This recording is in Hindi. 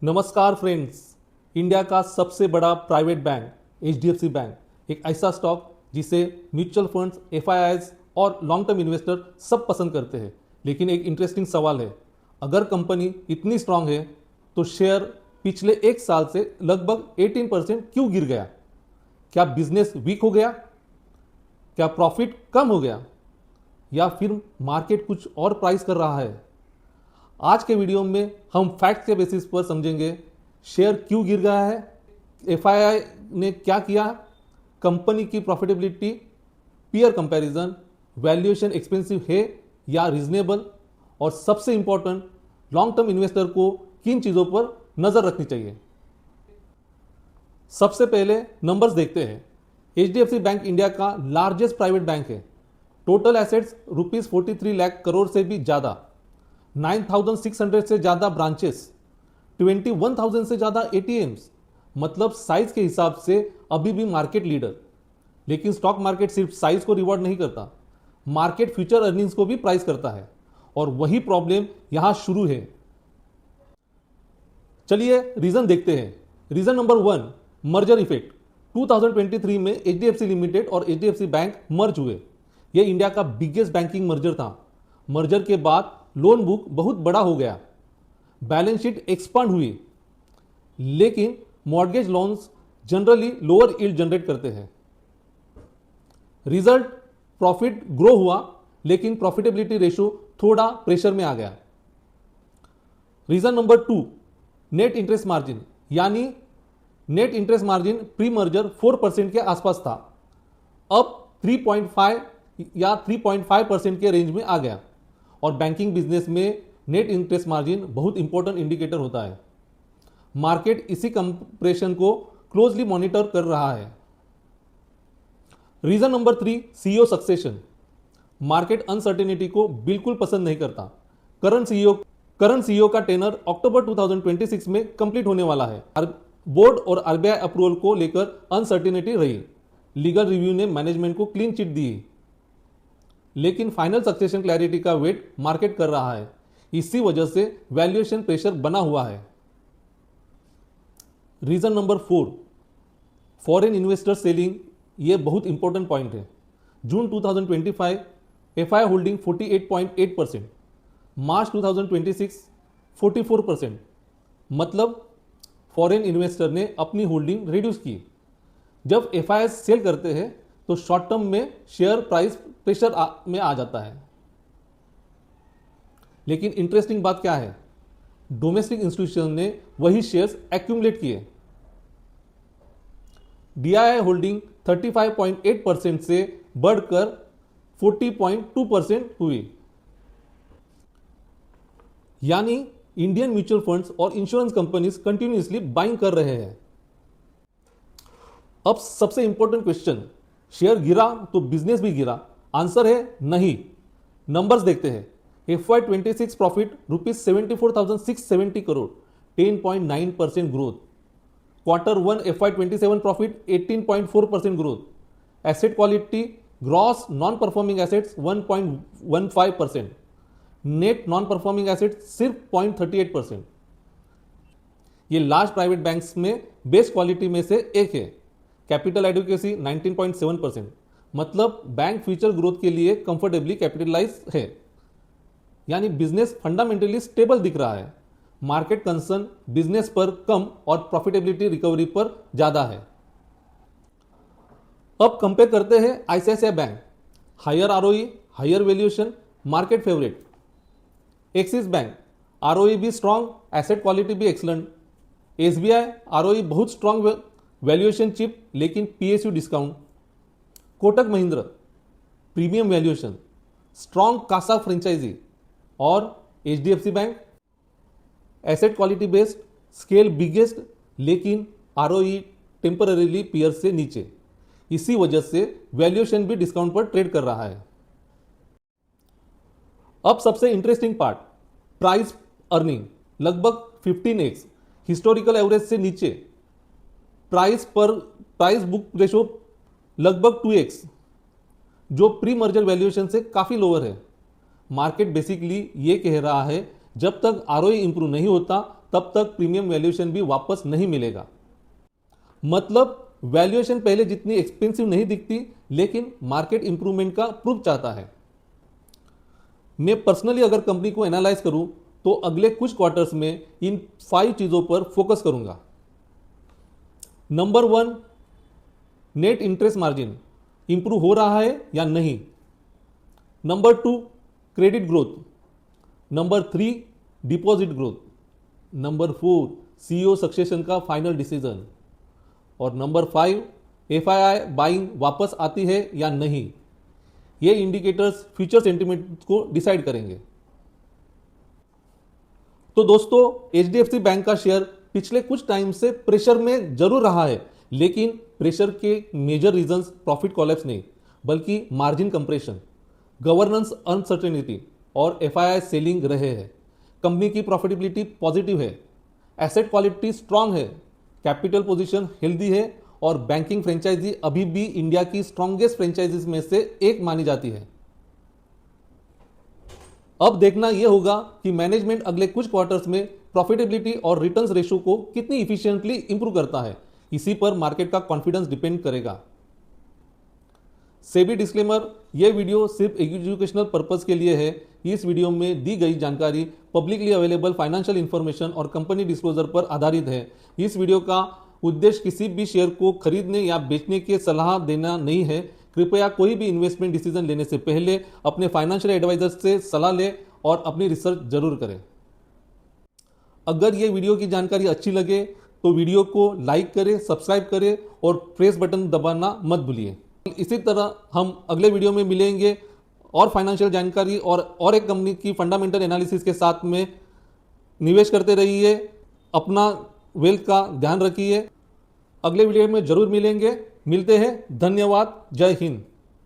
नमस्कार फ्रेंड्स। इंडिया का सबसे बड़ा प्राइवेट बैंक एचडीएफसी बैंक एक ऐसा स्टॉक जिसे म्यूचुअल फंड्स, एफआईआईज और लॉन्ग टर्म इन्वेस्टर सब पसंद करते हैं। लेकिन एक इंटरेस्टिंग सवाल है, अगर कंपनी इतनी स्ट्रांग है तो शेयर पिछले एक साल से लगभग 18% क्यों गिर गया? क्या बिजनेस वीक हो गया? क्या प्रॉफिट कम हो गया? या फिर मार्केट कुछ और प्राइस कर रहा है? आज के वीडियो में हम फैक्ट के बेसिस पर समझेंगे शेयर क्यों गिर गया है, एफआईआई ने क्या किया, कंपनी की profitability, peer comparison, valuation expensive है या रीजनेबल, और सबसे इंपॉर्टेंट लॉन्ग टर्म इन्वेस्टर को किन चीजों पर नजर रखनी चाहिए। सबसे पहले नंबर्स देखते हैं। एचडीएफसी बैंक इंडिया का लार्जेस्ट प्राइवेट बैंक है। टोटल एसेट्स ₹43 लाख करोड़ से भी ज्यादा, 9,600 से ज्यादा ब्रांचेस, 21,000 से ज्यादा एटीएम्स, मतलब साइज के हिसाब से अभी भी मार्केट लीडर। लेकिन स्टॉक मार्केट सिर्फ साइज को रिवॉर्ड नहीं करता, मार्केट फ्यूचर अर्निंग्स को भी प्राइस करता है, और वही प्रॉब्लम यहां शुरू है। चलिए रीजन देखते हैं। Reason number 1, merger effect. 2023 में एचडीएफसी लिमिटेड और एचडीएफसी बैंक मर्ज हुए। यह इंडिया का बिगेस्ट बैंकिंग मर्जर था। मर्जर के बाद लोन बुक बहुत बड़ा हो गया, बैलेंस शीट एक्सपांड हुई, लेकिन mortgage loans generally lower yield generate करते हैं। रिजल्ट, प्रॉफिट ग्रो हुआ, लेकिन प्रॉफिटेबिलिटी रेशियो थोड़ा प्रेशर में आ गया। Reason number 2, net interest margin, यानी net interest margin pre merger 4% के आसपास था, अब 3.5 या 3.5% के रेंज में आ गया। और बैंकिंग बिजनेस में नेट इंटरेस्ट मार्जिन बहुत इंपॉर्टेंट इंडिकेटर होता है। मार्केट इसी कंप्रेशन को क्लोजली मॉनिटर कर रहा है। Reason number 3, CEO succession. Market uncertainty को बिल्कुल पसंद नहीं करता। करंट सीईओ का टेनर अक्टूबर 2026 में कंप्लीट होने वाला है। बोर्ड और आरबीआई अप्रूवल को लेकर अनसर्टेनिटी रही। लीगल रिव्यू ने मैनेजमेंट को क्लीन चिट दी, लेकिन फाइनल सक्सेशन क्लैरिटी का वेट मार्केट कर रहा है। इसी वजह से वैल्यूएशन प्रेशर बना हुआ है। Reason number 4, foreign investor selling. ये बहुत इंपॉर्टेंट पॉइंट है। जून 2025 एफआई होल्डिंग 48.8%, मार्च 2026 44%, मतलब फॉरेन इन्वेस्टर ने अपनी होल्डिंग रिड्यूस की। जब एफआई सेल करते हैं तो शॉर्ट टर्म में शेयर प्राइस प्रेशर में आ जाता है। लेकिन इंटरेस्टिंग बात क्या है, डोमेस्टिक इंस्टीट्यूशन ने वही शेयर्स एक्यूमुलेट किए। डीआईआई होल्डिंग 35.8% से बढ़कर 40.2% हुई। यानी इंडियन म्यूचुअल फंड्स और इंश्योरेंस कंपनीज कंटिन्यूअसली बाइंग कर रहे हैं। अब सबसे इंपॉर्टेंट क्वेश्चन, शेयर गिरा तो बिजनेस भी गिरा? आंसर है नहीं। नंबर्स देखते हैं। FY26 profit ₹74,670 crore, 10.9% growth. Q1 FY27 profit 18.4% growth. Asset quality, gross non performing assets 1.15%, net non performing assets सिर्फ 0.38%। ये लार्ज प्राइवेट बैंक्स में बेस्ट क्वालिटी में से एक है। कैपिटल एडिक्वेसी 19.7%, मतलब बैंक फ्यूचर ग्रोथ के लिए कंफर्टेबली कैपिटलाइज है। यानी बिजनेस फंडामेंटली स्टेबल दिख रहा है। मार्केट कंसर्न बिजनेस पर कम और प्रॉफिटेबिलिटी रिकवरी पर ज्यादा है। अब कंपेयर करते हैं ICICI bank. Higher ROE, higher valuation, market favourite. Axis bank ROE भी स्ट्रांग, एसेट क्वालिटी भी एक्सलेंट। एसबीआई आरओई बहुत स्ट्रांग, वैल्यूएशन चिप लेकिन PSU discount. Kotak Mahindra premium valuation, strong CASA franchise. और HDFC bank asset quality based, scale biggest, लेकिन आरओई टेम्पररीली पीयर से नीचे। इसी वजह से वैल्यूएशन भी डिस्काउंट पर ट्रेड कर रहा है। अब सबसे इंटरेस्टिंग पार्ट, प्राइस अर्निंग लगभग 15x, हिस्टोरिकल एवरेज से नीचे। प्राइस बुक रेशो लगभग 2x, जो प्री मर्जर वैल्यूएशन से काफी लोअर है। मार्केट बेसिकली ये कह रहा है जब तक आरओई इंप्रूव नहीं होता तब तक प्रीमियम वैल्यूएशन भी वापस नहीं मिलेगा। मतलब वैल्यूएशन पहले जितनी एक्सपेंसिव नहीं दिखती, लेकिन मार्केट इंप्रूवमेंट का प्रूफ चाहता है। मैं पर्सनली अगर कंपनी को एनालाइज करूं तो अगले कुछ क्वार्टर्स में इन 5 चीजों पर फोकस करूंगा। Number 1, net interest margin improve हो रहा है या नहीं। Number 2, credit growth. Number 3, deposit growth. Number 4, CEO succession का फाइनल डिसीजन। और नंबर 5, एफआईआई बाइंग वापस आती है या नहीं। ये इंडिकेटर्स फ्यूचर सेंटिमेंट को डिसाइड करेंगे। तो दोस्तों, एचडीएफसी बैंक का शेयर पिछले कुछ टाइम से प्रेशर में जरूर रहा है, लेकिन प्रेशर के मेजर रीजंस प्रॉफिट कोलैप्स नहीं, बल्कि मार्जिन कंप्रेशन, गवर्नेंस अनसर्टेनिटी और एफआईआई सेलिंग रहे हैं। कंपनी की प्रॉफिटेबिलिटी पॉजिटिव है, एसेट क्वालिटी स्ट्रांग है, कैपिटल पोजीशन हेल्दी है और बैंकिंग फ्रेंचाइजी अभी भी इंडिया की स्ट्रॉन्गेस्ट फ्रेंचाइजीज में से एक मानी जाती है। अब देखना यह होगा कि मैनेजमेंट अगले कुछ क्वार्टर्स में प्रॉफिटेबिलिटी और रिटर्न्स रेशियो को कितनी इफिशिएंटली इंप्रूव करता है। इसी पर मार्केट का कॉन्फिडेंस डिपेंड करेगा। सेबी डिस्क्लेमर, यह वीडियो सिर्फ एजुकेशनल पर्पस के लिए है। इस वीडियो में दी गई जानकारी पब्लिकली अवेलेबल फाइनेंशियल इंफॉर्मेशन और कंपनी डिस्क्लोजर पर आधारित है। इस वीडियो का उद्देश्य किसी भी शेयर को खरीदने या बेचने की सलाह देना नहीं है। कृपया कोई भी इन्वेस्टमेंट डिसीजन लेने से पहले अपने फाइनेंशियल एडवाइजर से सलाह लें और अपनी रिसर्च जरूर करें। अगर ये वीडियो की जानकारी अच्छी लगे तो वीडियो को लाइक करें, सब्सक्राइब करें और प्रेस बटन दबाना मत भूलिए। इसी तरह हम अगले वीडियो में मिलेंगे और फाइनेंशियल जानकारी और एक कंपनी की फंडामेंटल एनालिसिस के साथ में। निवेश करते रहिए, अपना वेल्थ का ध्यान रखिए। अगले वीडियो में जरूर मिलेंगे। मिलते हैं। धन्यवाद। जय हिंद।